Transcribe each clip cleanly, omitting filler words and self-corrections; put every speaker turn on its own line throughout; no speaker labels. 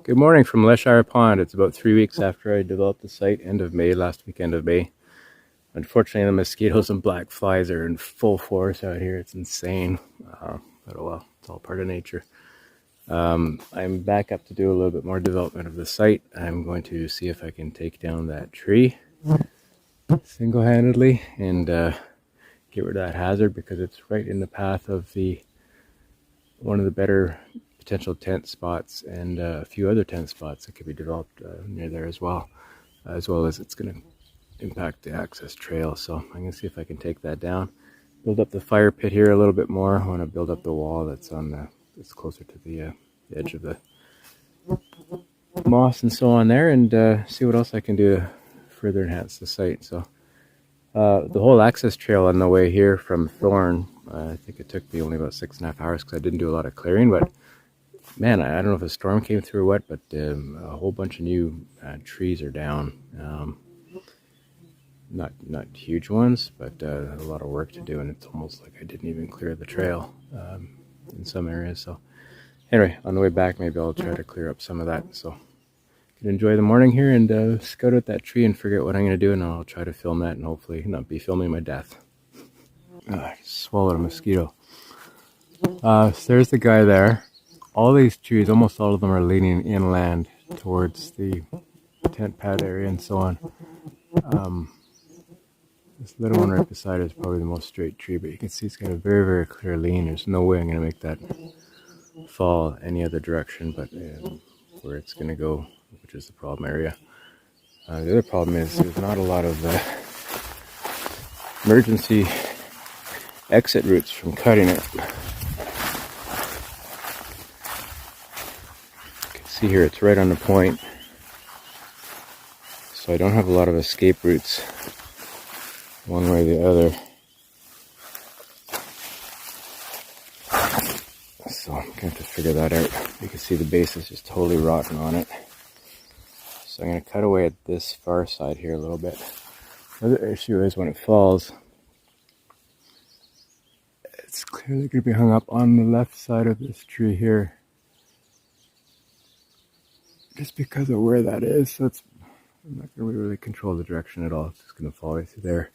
Good morning from Lesshire Pond. It's about 3 weeks after I developed the site, end of May, last weekend of May. Unfortunately, the mosquitoes and black flies are in full force out here. It's insane. But oh well, it's all part of nature. I'm back up to do a little bit more development of the site. I'm going to see if I can take down that tree single-handedly and get rid of that hazard because it's right in the path of one of the better potential tent spots and a few other tent spots that could be developed near there as well as it's going to impact the access trail. So I'm going to see if I can take that down, build up the fire pit here a little bit more. I want to build up the wall that's that's closer to the edge of the moss and so on there, and see what else I can do to further enhance the site. So the whole access trail on the way here from Thorn, I think it took me only about 6.5 hours because I didn't do a lot of clearing, but man, I don't know if a storm came through or what, but a whole bunch of new trees are down. Not huge ones, but a lot of work to do, and it's almost like I didn't even clear the trail in some areas. So anyway, on the way back, maybe I'll try to clear up some of that. So you can enjoy the morning here and scout out that tree and figure out what I'm going to do, and I'll try to film that and hopefully not be filming my death. I swallowed a mosquito. So there's the guy there. All these trees, almost all of them are leaning inland towards the tent pad area and so on. This little one right beside it is probably the most straight tree, but you can see it's got a very, very clear lean. There's no way I'm going to make that fall any other direction but where it's going to go, which is the problem area. The other problem is there's not a lot of emergency exit routes from cutting it. See here, it's right on the point, so I don't have a lot of escape routes one way or the other. So I'm going to have to figure that out. You can see the base is just totally rotten on it. So I'm going to cut away at this far side here a little bit. The other issue is when it falls, it's clearly going to be hung up on the left side of this tree here, just because of where that is. So I'm not going to really control the direction at all. It's just going to fall right through there.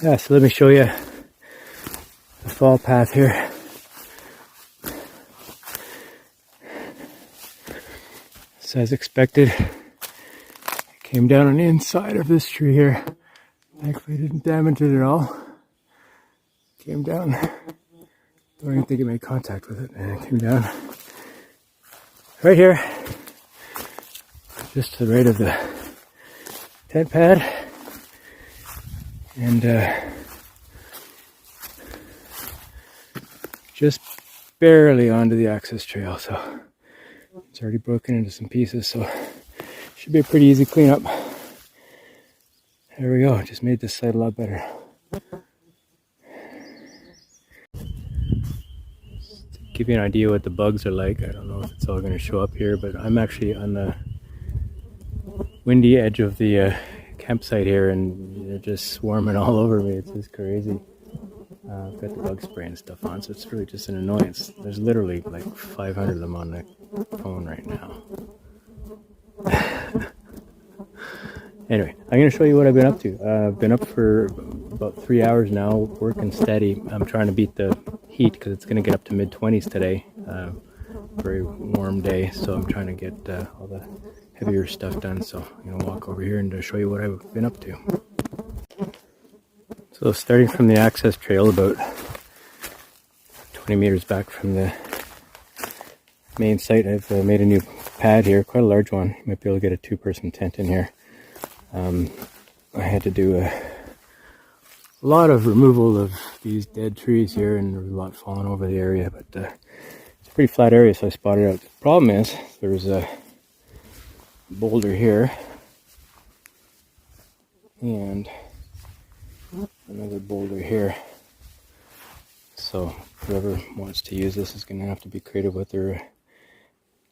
Yeah, so let me show you the fall path here. So as expected, it came down on the inside of this tree here. Thankfully didn't damage it at all. Came down. Don't even think it made contact with it, and it came down right here, just to the right of the tent pad, and just barely onto the access trail. So it's already broken into some pieces, so should be a pretty easy cleanup. There we go, just made this site a lot better. Give you an idea what the bugs are like. I don't know if it's all going to show up here, but I'm actually on the windy edge of the campsite here, and they're just swarming all over me. It's just crazy. I've got the bug spray and stuff on, so it's really just an annoyance. There's literally like 500 of them on the phone right now. Anyway, I'm going to show you what I've been up to. I've been up for about 3 hours now, working steady. I'm trying to beat the heat because it's going to get up to mid-20s today. Very warm day, so I'm trying to get all the heavier stuff done. So I'm going to walk over here and show you what I've been up to. So starting from the access trail, about 20 meters back from the main site, I've made a new pad here, quite a large one. You might be able to get a 2-person tent in here. I had to do a lot of removal of these dead trees here, and there was a lot falling over the area, but it's a pretty flat area, so I spotted out. The problem is there's a boulder here and another boulder here, so whoever wants to use this is going to have to be creative with their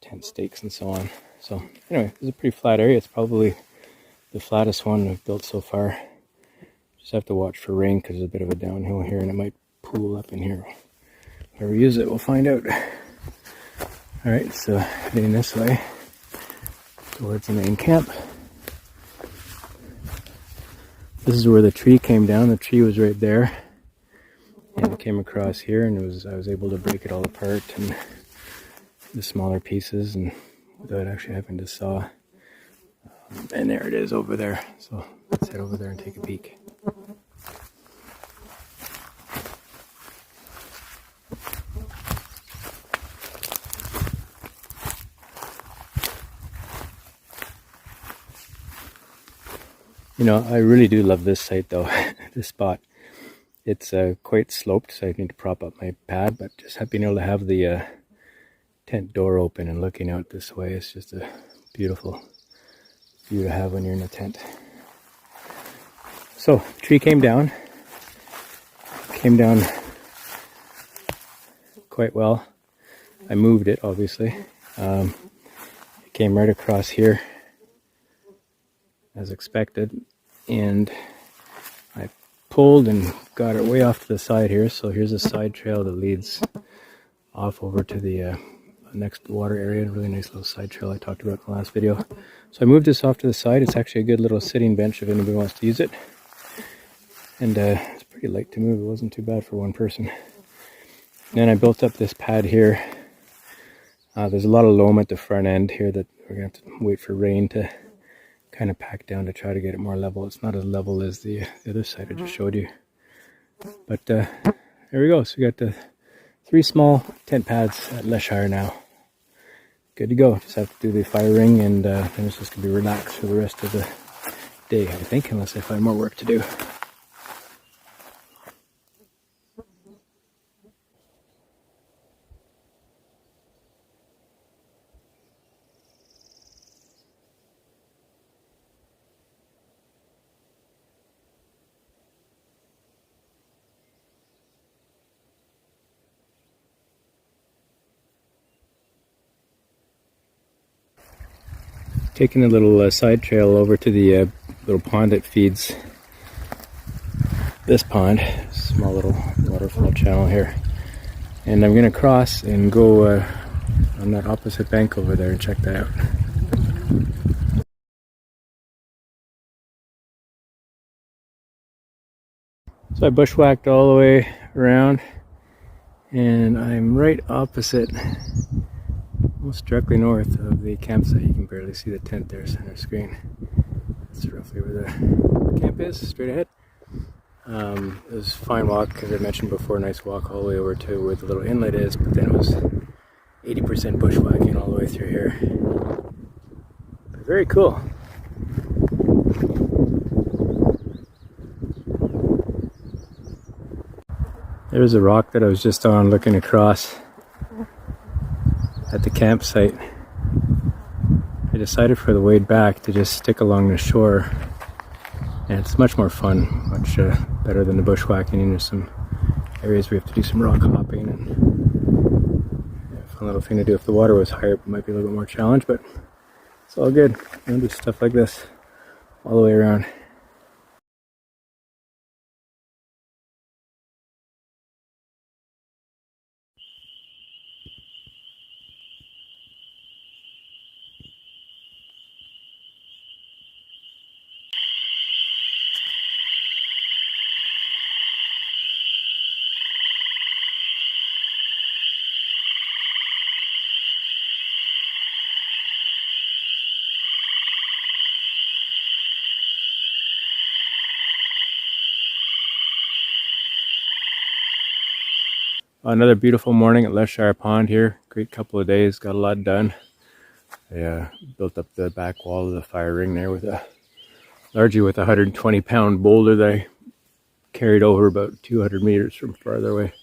tent stakes and so on. So anyway, this is a pretty flat area. It's probably the flattest one I've built so far. Just have to watch for rain because there's a bit of a downhill here, and it might pool up in here. If I ever use it, we'll find out. Alright, so heading this way towards the main camp. This is where the tree came down. The tree was right there, and it came across here, and I was able to break it all apart and the smaller pieces, and without actually having to saw. And there it is over there. So let's head over there and take a peek. You know, I really do love this site though, this spot. It's quite sloped, so I need to prop up my pad, but just being able to have the tent door open and looking out this way, it's just a beautiful view to have when you're in a tent. So, the tree came down quite well. I moved it, obviously. It came right across here, as expected, and I pulled and got it way off to the side here. So here's a side trail that leads off over to the next water area. A really nice little side trail I talked about in the last video. So I moved this off to the side. It's actually a good little sitting bench if anybody wants to use it. And it's pretty light to move. It wasn't too bad for one person. Then I built up this pad here. There's a lot of loam at the front end here that we're going to have to wait for rain to kind of pack down to try to get it more level. It's not as level as the other side I just showed you. But there we go. So we got the 3 small tent pads at Lesshire now. Good to go. Just have to do the firing, and then it's just going to be relaxed for the rest of the day, I think, unless I find more work to do. taking a little side trail over to the little pond that feeds this pond, small little waterfall channel here. And I'm gonna cross and go on that opposite bank over there and check that out. So I bushwhacked all the way around, and I'm right opposite, almost directly north of the campsite. You can barely see the tent there, center screen. That's roughly where the camp is, straight ahead. It was a fine walk, as I mentioned before, nice walk all the way over to where the little inlet is, but then it was 80% bushwhacking all the way through here. But very cool. There's a rock that I was just on looking across at the campsite. I decided for the way back to just stick along the shore, and it's much more fun, much better than the bushwhacking. And there's some areas we have to do some rock hopping, and a fun little thing to do. If the water was higher, it might be a little bit more challenge, but it's all good. I'll do stuff like this all the way around. Another beautiful morning at Lesshire Pond here. Great couple of days, got a lot done. I built up the back wall of the fire ring there with largely with a 120-pound boulder that I carried over about 200 meters from farther away.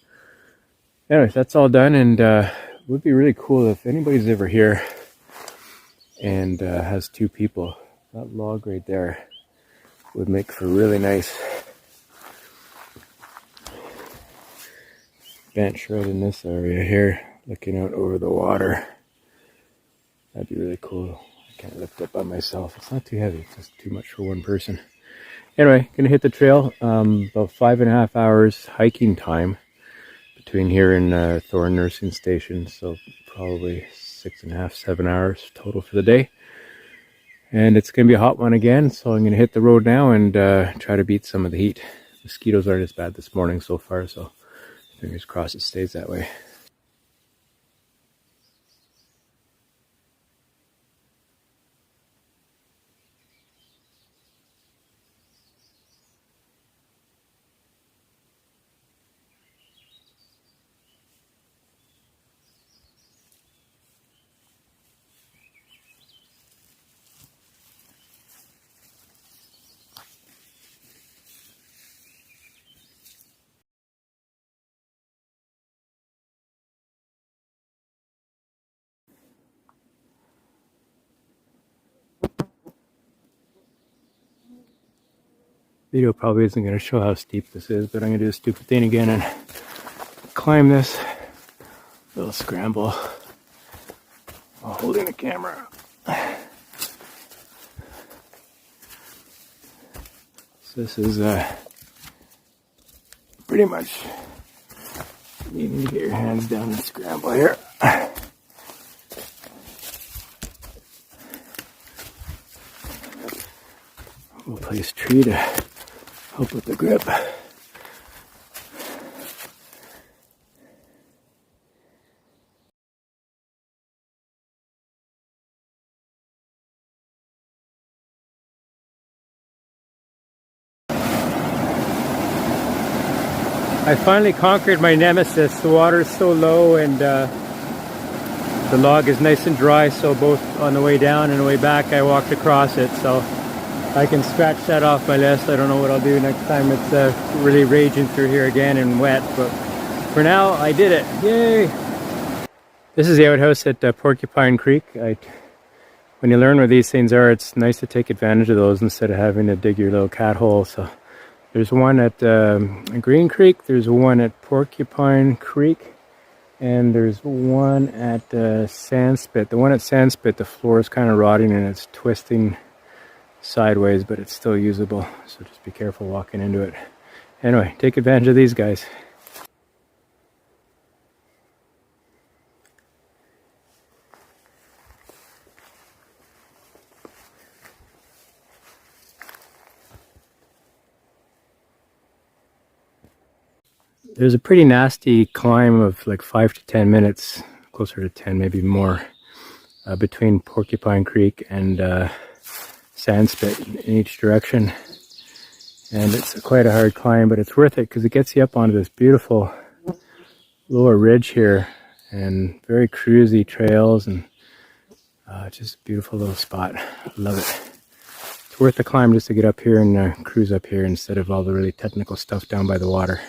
Anyways, that's all done, and it would be really cool if anybody's ever here and has two people. That log right there would make for really nice bench right in this area here, looking out over the water. That'd be really cool. I can't lift it by myself. It's not too heavy, it's just too much for one person. Anyway, gonna hit the trail. About 5.5 hours hiking time between here and Thorn Nursing Station, so probably 6.5, 7 hours total for the day. And it's gonna be a hot one again, so I'm gonna hit the road now and try to beat some of the heat. Mosquitoes aren't as bad this morning so far, so fingers crossed it stays that way. Video probably isn't going to show how steep this is, but I'm going to do a stupid thing again and climb this little scramble while holding the camera. So this is pretty much needing to get your hands down the scramble here. We'll place tree to help with the grip. I finally conquered my nemesis. The water is so low and the log is nice and dry, so both on the way down and the way back I walked across it, so I can scratch that off my list. I don't know what I'll do next time it's really raging through here again and wet, but for now I did it. Yay! This is the outhouse at Porcupine Creek. When you learn where these things are, it's nice to take advantage of those instead of having to dig your little cat hole. So there's one at Green Creek, there's one at Porcupine Creek, And there's one at Sandspit. The one at Sandspit, the floor is kind of rotting and it's twisting sideways, but it's still usable. So just be careful walking into it. Anyway, take advantage of these guys. There's a pretty nasty climb of like 5 to 10 minutes, closer to 10, maybe more, between Porcupine Creek and Sandspit in each direction. And it's quite a hard climb, but it's worth it because it gets you up onto this beautiful lower ridge here and very cruisy trails, and just a beautiful little spot. I love it. It's worth the climb just to get up here and cruise up here instead of all the really technical stuff down by the water.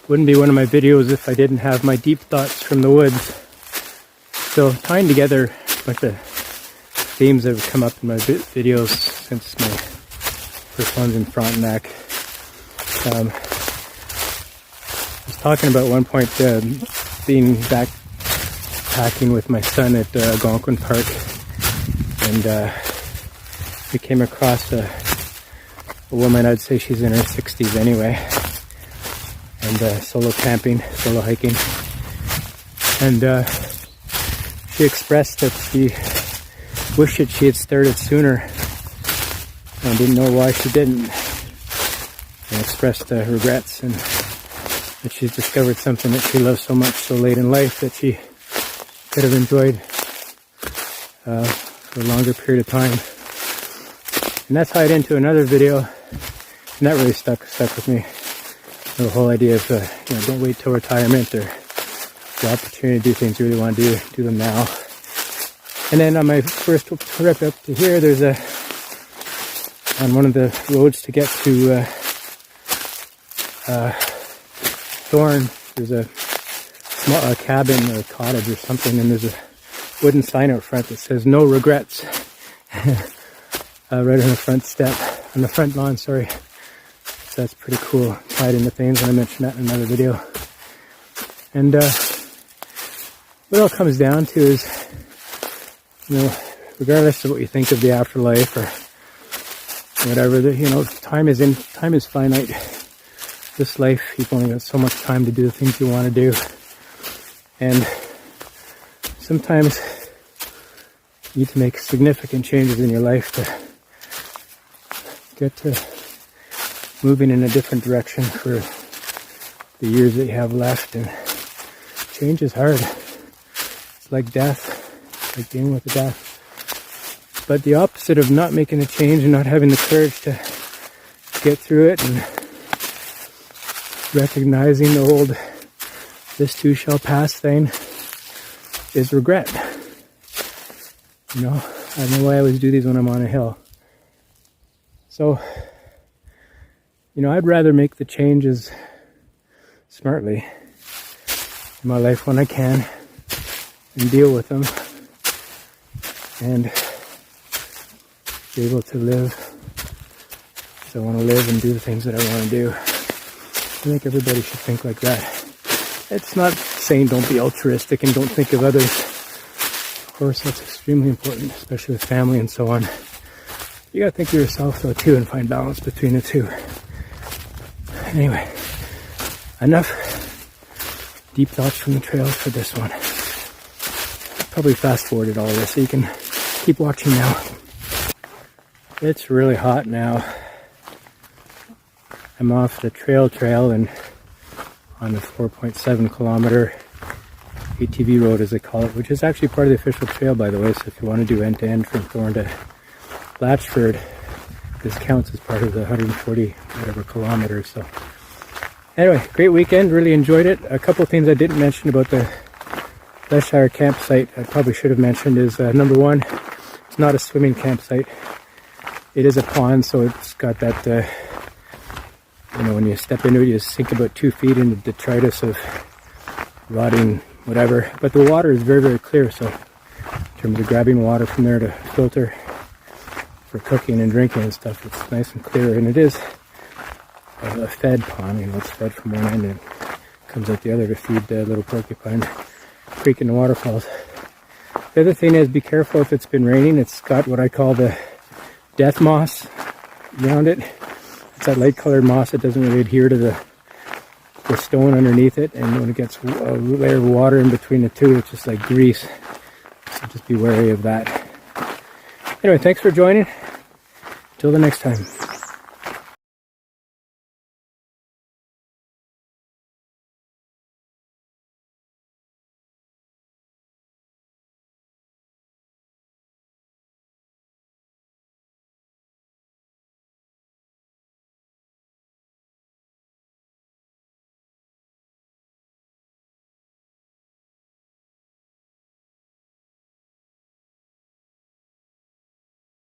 Wouldn't be one of my videos if I didn't have my deep thoughts from the woods. So tying together a bunch of themes that have come up in my videos since my first one's in Frontenac. I was talking about one point being backpacking with my son at Algonquin Park, and we came across a woman, I'd say she's in her 60s anyway, and solo camping, solo hiking, and she expressed that she wished that she had started sooner and didn't know why she didn't, and expressed regrets, and that she's discovered something that she loves so much so late in life that she could have enjoyed for a longer period of time. And that's tied into another video, and that really stuck with me. The whole idea of don't wait till retirement or the opportunity to do things you really want to do them now. And then on my first trip up to here, there's on one of the roads to get to Thorn, there's a small cabin or a cottage or something, and there's a wooden sign out front that says "No regrets." Right on the front step, on the front lawn, sorry. So that's pretty cool, tied into things, and I mentioned that in another video. And what it all comes down to is, regardless of what you think of the afterlife or whatever, time is finite. This life, you've only got so much time to do the things you want to do, and sometimes you need to make significant changes in your life to get to moving in a different direction for the years that you have left. And change is hard. It's like death, like dealing with the death. But the opposite of not making a change and not having the courage to get through it, and recognizing the old "this too shall pass" thing, is regret. I don't know why I always do these when I'm on a hill. So, I'd rather make the changes smartly in my life when I can and deal with them and be able to live as I want to live and do the things that I want to do. I think everybody should think like that. It's not saying don't be altruistic and don't think of others. Of course, that's extremely important, especially with family and so on. You gotta think of yourself though too and find balance between the two. Anyway, enough deep thoughts from the trails for this one. Probably fast forwarded all of this so you can keep watching now. It's really hot now. I'm off the trail and on the 4.7 kilometer ATV road, as they call it, which is actually part of the official trail, by the way. So if you want to do end to end from Thorn to Latchford, this counts as part of the 140 whatever kilometers. So Anyway, great weekend, really enjoyed it. A couple of things I didn't mention about the Lesshire campsite I probably should have mentioned is number one, it's not a swimming campsite. It is a pond, so it's got that, you know, when you step into it, you sink about 2 feet into detritus of rotting whatever. But the water is very, very clear, so in terms of grabbing water from there to filter for cooking and drinking and stuff, it's nice and clear. And it is a fed pond, you know, it's fed from one end and comes out the other to feed the little porcupine creek and the waterfalls. The other thing is, be careful if it's been raining. It's got what I call the death moss around it. It's that light colored moss that doesn't really adhere to the stone underneath it, and when it gets a layer of water in between the two, it's just like grease. So just be wary of that. Anyway, thanks for joining. Till the next time.